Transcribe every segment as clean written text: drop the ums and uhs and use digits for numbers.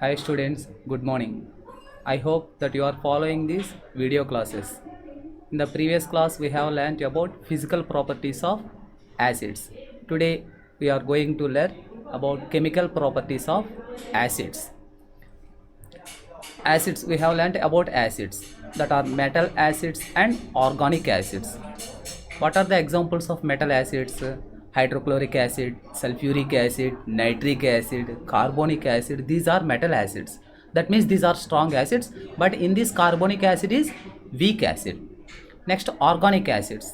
Hi students, good morning. I hope that you are following these video classes. In the previous class we have learnt about physical properties of acids. Today we are going to learn about chemical properties of acids. Acids, we have learnt about acids that are metal acids and organic acids. What are the examples of metal acids? Hydrochloric acid, sulfuric acid, nitric acid, carbonic acid. These are metal acids. That means these are strong acids, but in this carbonic acid is weak acid. Next, organic acids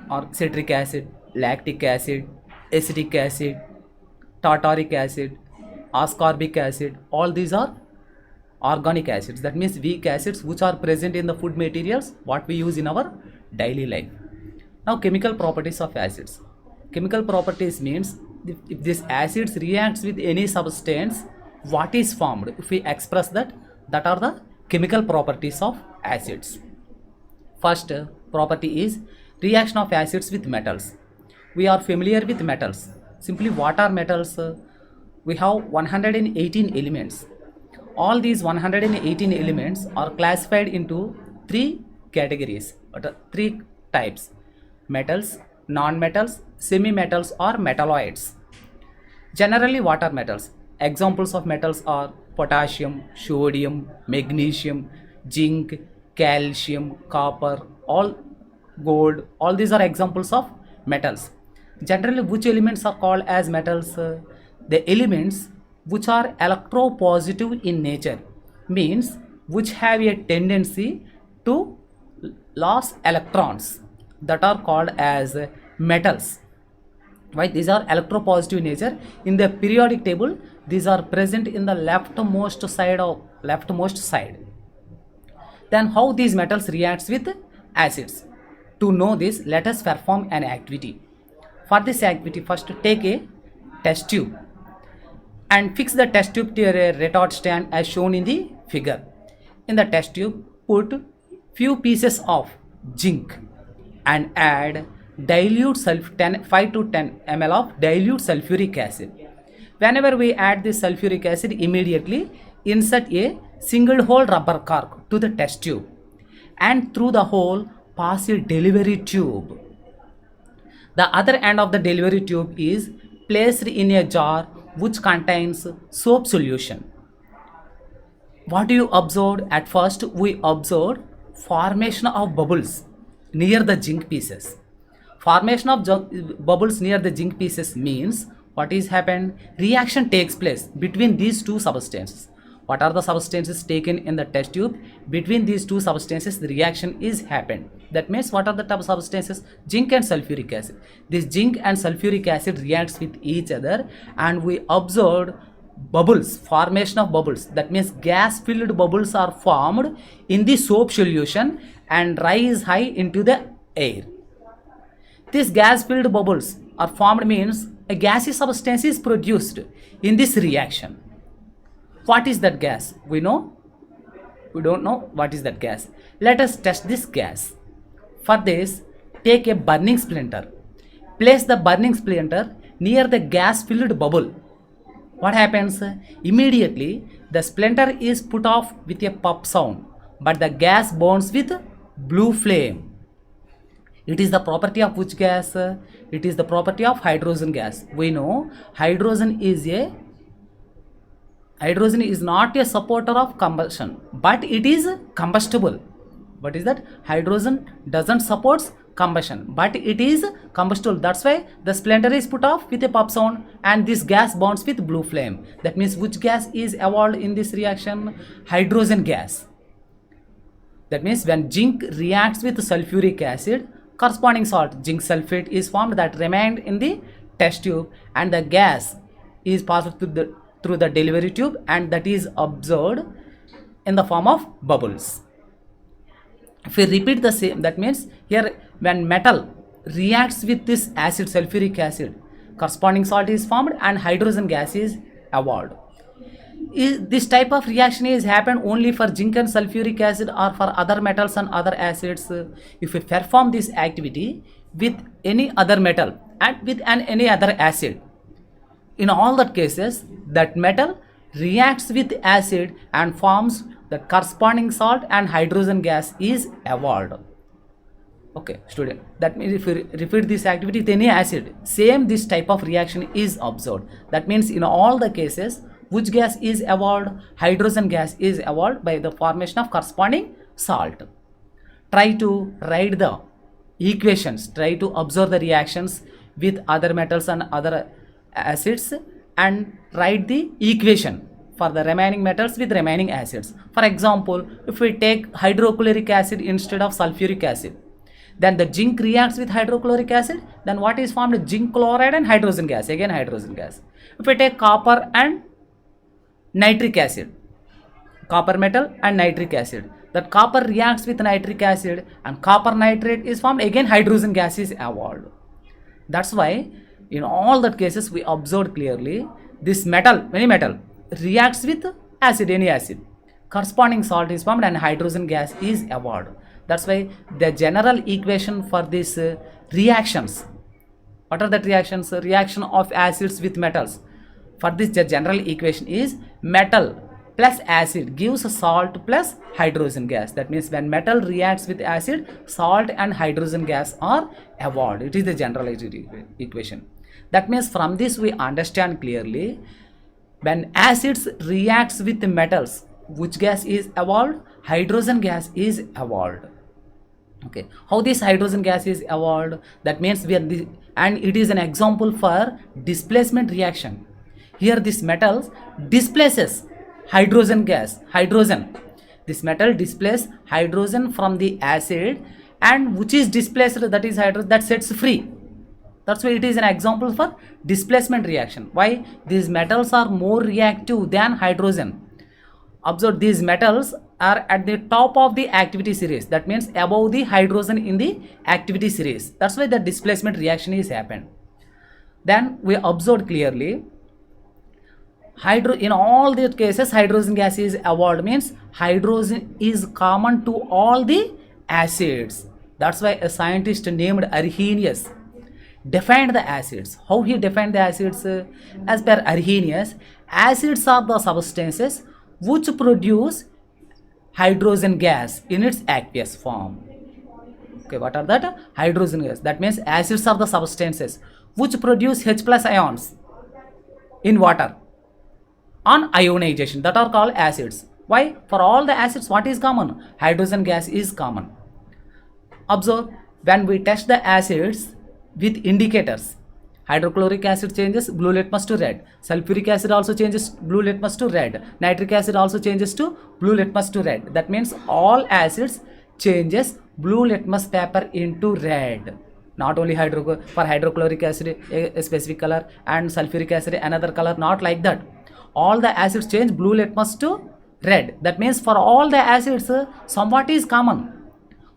or citric acid, lactic acid, acetic acid, tartaric acid, ascorbic acid. All these are organic acids. That means weak acids which are present in the food materials what we use in our daily life. Now, chemical properties of acids. Chemical properties means if this acids reacts with any substance, what is formed? If we express that are the chemical properties of acids. First property is reaction of acids with metals. We are familiar with metals. Simply, what are metals? We have 118 elements. All these 118 elements are classified into three categories, three types: metals, non-metals, semi-metals, or metalloids. Generally, what are metals? Examples of metals are potassium, sodium, magnesium, zinc, calcium, copper, all gold. All these are examples of metals. Generally, which elements are called as metals? The elements which are electropositive in nature, means which have a tendency to lose electrons, that are called as metals. Why? These are electropositive in nature. In the periodic table, these are present in the leftmost side. Then how these metals reacts with acids? To know this, let us perform an activity. For this activity, first take a test tube and fix the test tube to a retort stand as shown in the figure. In the test tube, put few pieces of zinc and add 5 to 10 ml of dilute sulfuric acid. Whenever we add this sulfuric acid, immediately insert a single hole rubber cork to the test tube and through the hole pass a delivery tube. The other end of the delivery tube is placed in a jar which contains soap solution. What do you observe? At first we observed formation of bubbles near the zinc pieces. Formation of bubbles near the zinc pieces means what is happened? Reaction takes place between these two substances. What are the substances taken in the test tube? Between these two substances, the reaction is happened. That means what are the type of substances? Zinc and sulfuric acid. This zinc and sulfuric acid reacts with each other, and we observed bubbles, formation of bubbles. That means gas filled bubbles are formed in the soap solution and rise high into the air. These gas filled bubbles are formed means a gaseous substance is produced in this reaction. What is that gas? We know? We don't know what is that gas. Let us test this gas. For this, take a burning splinter. Place the burning splinter near the gas filled bubble. What happens? Immediately, the splinter is put off with a pop sound, but the gas burns with blue flame. It is the property of which gas? It is the property of hydrogen gas. We know hydrogen is not a supporter of combustion, but it is combustible. What is that? Hydrogen doesn't support combustion, but it is combustible. That's why the splinter is put off with a pop sound and this gas burns with blue flame. That means which gas is evolved in this reaction? Hydrogen gas. That means when zinc reacts with sulfuric acid, corresponding salt, zinc sulfate, is formed that remained in the test tube, and the gas is passed through the delivery tube, and that is observed in the form of bubbles. If we repeat the same, that means here when metal reacts with this acid, sulfuric acid, corresponding salt is formed and hydrogen gas is evolved. This type of reaction is happen only for zinc and sulfuric acid or for other metals and other acids. If we perform this activity with any other metal and with any other acid, in all that cases that metal reacts with acid and forms the corresponding salt and hydrogen gas is evolved. Okay, student, that means if you repeat this activity with any acid, same this type of reaction is observed. That means in all the cases, which gas is evolved? Hydrogen gas is evolved by the formation of corresponding salt. Try to write the equations, try to observe the reactions with other metals and other acids and write the equation for the remaining metals with remaining acids. For example, if we take hydrochloric acid instead of sulfuric acid, then the zinc reacts with hydrochloric acid, then what is formed? Zinc chloride and hydrogen gas, again hydrogen gas. If we take copper and nitric acid, copper metal and nitric acid, that copper reacts with nitric acid and copper nitrate is formed, again hydrogen gas is evolved. That's why in all that cases we observed clearly this metal, any metal reacts with acid, any acid, corresponding salt is formed and hydrogen gas is evolved. That's why the general equation for these reactions, what are the reactions? Reaction of acids with metals. For this, the general equation is metal plus acid gives salt plus hydrogen gas. That means when metal reacts with acid, salt and hydrogen gas are evolved. It is the generalized equation. That means from this we understand clearly, when acids reacts with metals, which gas is evolved? Hydrogen gas is evolved. Okay, how this hydrogen gas is evolved? That means we are and it is an example for displacement reaction. Here this metals displaces hydrogen gas, hydrogen. This metal displaces hydrogen from the acid, and which is displaced, that is hydrogen, that sets free. That's why it is an example for displacement reaction. Why? These metals are more reactive than hydrogen. Observe, these metals are at the top of the activity series. That means above the hydrogen in the activity series. That's why the displacement reaction is happened. Then we observed clearly, in all the cases hydrogen gas is evolved, means hydrogen is common to all the acids. That's why a scientist named Arrhenius defined the acids. How he defined the acids? As per Arrhenius, acids are the substances which produce hydrogen gas in its aqueous form. Okay, what are that? Hydrogen gas. That means acids are the substances which produce H plus ions in water on ionization, that are called acids. Why? For all the acids, what is common? Hydrogen gas is common. Observe, when we test the acids with indicators, hydrochloric acid changes blue litmus to red, sulfuric acid also changes blue litmus to red, nitric acid also changes to blue litmus to red. That means all acids changes blue litmus paper into red. Not only for hydrochloric acid a specific color and sulfuric acid another color, not like that. All the acids change blue litmus to red. That means for all the acids somewhat is common.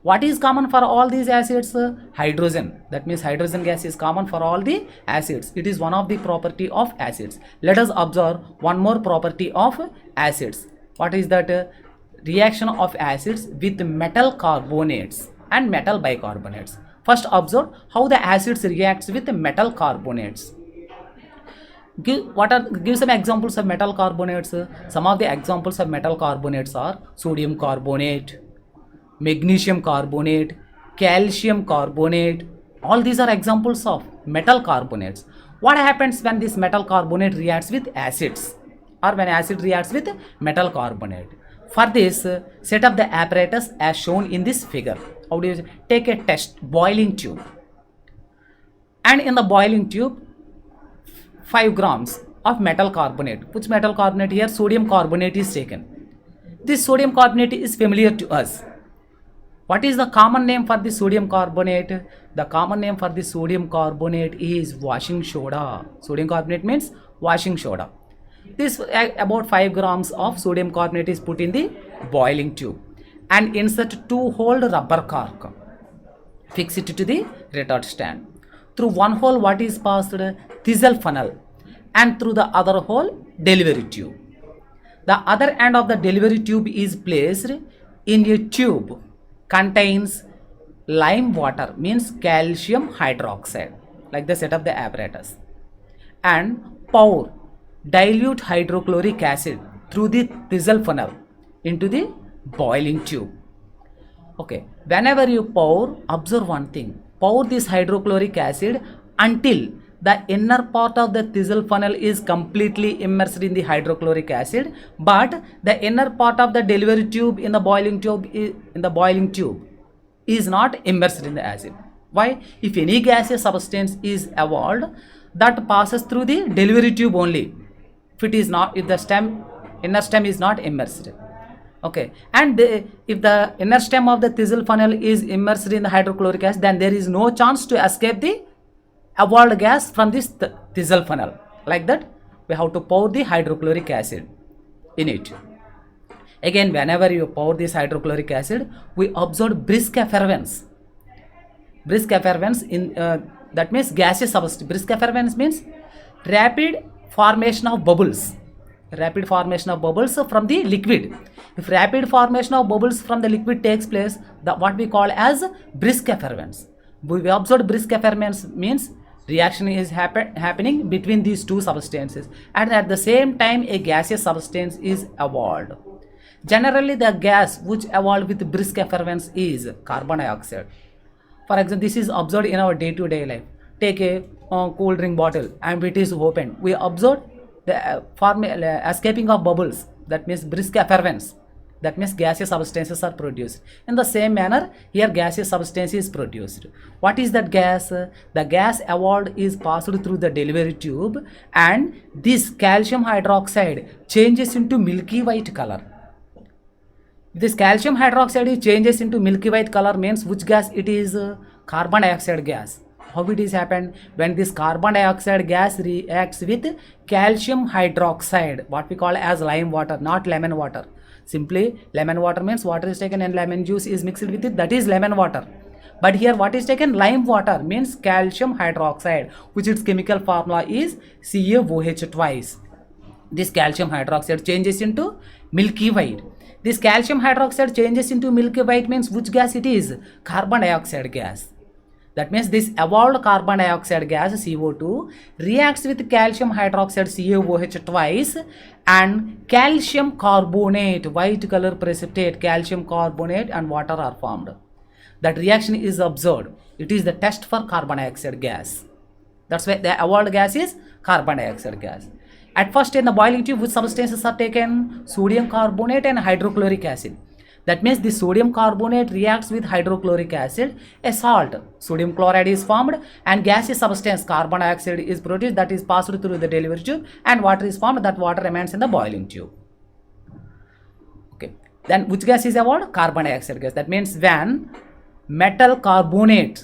What is common for all these acids? Hydrogen. That means hydrogen gas is common for all the acids. It is one of the property of acids. Let us observe one more property of acids. What is that? Reaction of acids with metal carbonates and metal bicarbonates. First observe how the acids reacts with metal carbonates. Give some examples of metal carbonates. Some of the examples of metal carbonates are sodium carbonate, magnesium carbonate, calcium carbonate. All these are examples of metal carbonates. What happens when this metal carbonate reacts with acids, or when acid reacts with metal carbonate? For this, set up the apparatus as shown in this figure. How do you take a test? Boiling tube, and in the boiling tube 5 grams of metal carbonate. Which metal carbonate here? Sodium carbonate is taken. This sodium carbonate is familiar to us. What is the common name for the sodium carbonate? The common name for the sodium carbonate is washing soda. Sodium carbonate means washing soda. This about 5 grams of sodium carbonate is put in the boiling tube and insert 2-hole rubber cork. Fix it to the retort stand. Through one hole what is passed? Thistle funnel, and through the other hole delivery tube. The other end of the delivery tube is placed in a tube contains lime water, means calcium hydroxide, like the set of the apparatus, and pour dilute hydrochloric acid through the Thistle funnel into the boiling tube. Okay, whenever you pour, observe one thing. Pour this hydrochloric acid until the inner part of the Thistle funnel is completely immersed in the hydrochloric acid, but the inner part of the delivery tube in the boiling tube is not immersed in the acid. Why? If any gaseous substance is evolved, that passes through the delivery tube only. If the inner stem is not immersed. Okay, and if the inner stem of the Thistle funnel is immersed in the hydrochloric acid, then there is no chance to escape the evolved gas from this Thistle funnel. Like that, we have to pour the hydrochloric acid in it. Again, whenever you pour this hydrochloric acid, we observe brisk effervescence. Brisk effervescence that means gaseous substance. Brisk effervescence means rapid formation of bubbles. Rapid formation of bubbles from the liquid. If rapid formation of bubbles from the liquid takes place, what we call as brisk effervescence. We observed brisk effervescence means reaction is happening between these two substances, and at the same time a gaseous substance is evolved. Generally, the gas which evolved with brisk effervescence is carbon dioxide. For example, this is observed in our day-to-day life. Take a cool drink bottle and it is opened. We observe the escaping of bubbles. That means brisk effervescence. That means gaseous substances are produced. In the same manner, here gaseous substance is produced. What is that gas? The gas evolved is passed through the delivery tube, and this calcium hydroxide changes into milky white color. This calcium hydroxide changes into milky white color means which gas it is? Carbon dioxide gas. How it is happened? When this carbon dioxide gas reacts with calcium hydroxide, what we call as lime water, not lemon water. Simply lemon water means water is taken and lemon juice is mixed with it, that is lemon water. But here what is taken? Lime water means calcium hydroxide, which its chemical formula is CaOH twice. This calcium hydroxide changes into milky white. This calcium hydroxide changes into milky white means which gas it is? Carbon dioxide gas. That means this evolved carbon dioxide gas CO2 reacts with calcium hydroxide CaOH twice, and calcium carbonate, white color precipitate, calcium carbonate and water are formed. That reaction is observed. It is the test for carbon dioxide gas. That's why the evolved gas is carbon dioxide gas. At first in the boiling tube, which substances are taken? Sodium carbonate and hydrochloric acid. That means the sodium carbonate reacts with hydrochloric acid, a salt, sodium chloride is formed, and gaseous substance carbon dioxide is produced, that is passed through the delivery tube, and water is formed, that water remains in the boiling tube. Okay, then which gas is evolved? Carbon dioxide gas. That means when metal carbonate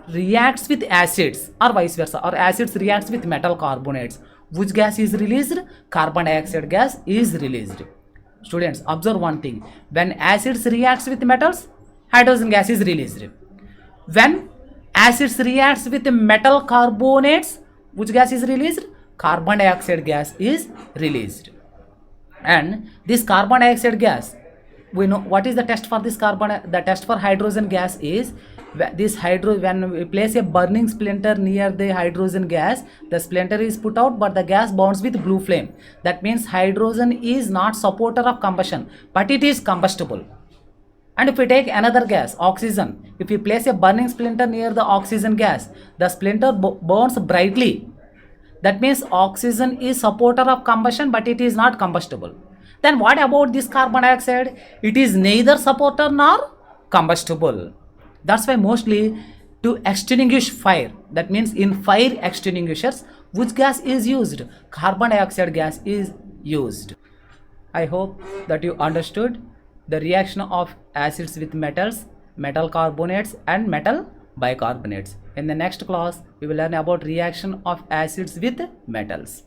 reacts with acids or vice versa, or acids reacts with metal carbonates, which gas is released? Carbon dioxide gas is released. Students, observe one thing. When acids reacts with metals, hydrogen gas is released. When acids reacts with metal carbonates, which gas is released? Carbon dioxide gas is released. And this carbon dioxide gas, we know what is the test for this carbon. The test for hydrogen gas is when we place a burning splinter near the hydrogen gas, the splinter is put out but the gas burns with blue flame. That means hydrogen is not supporter of combustion, but it is combustible. And if we take another gas, oxygen, if we place a burning splinter near the oxygen gas, the splinter burns brightly. That means oxygen is supporter of combustion, but it is not combustible. Then what about this carbon dioxide? It is neither supporter nor combustible. That's why mostly to extinguish fire, that means in fire extinguishers, which gas is used? Carbon dioxide gas is used. I hope that you understood the reaction of acids with metals, metal carbonates and metal bicarbonates. In the next class, we will learn about reaction of acids with metals.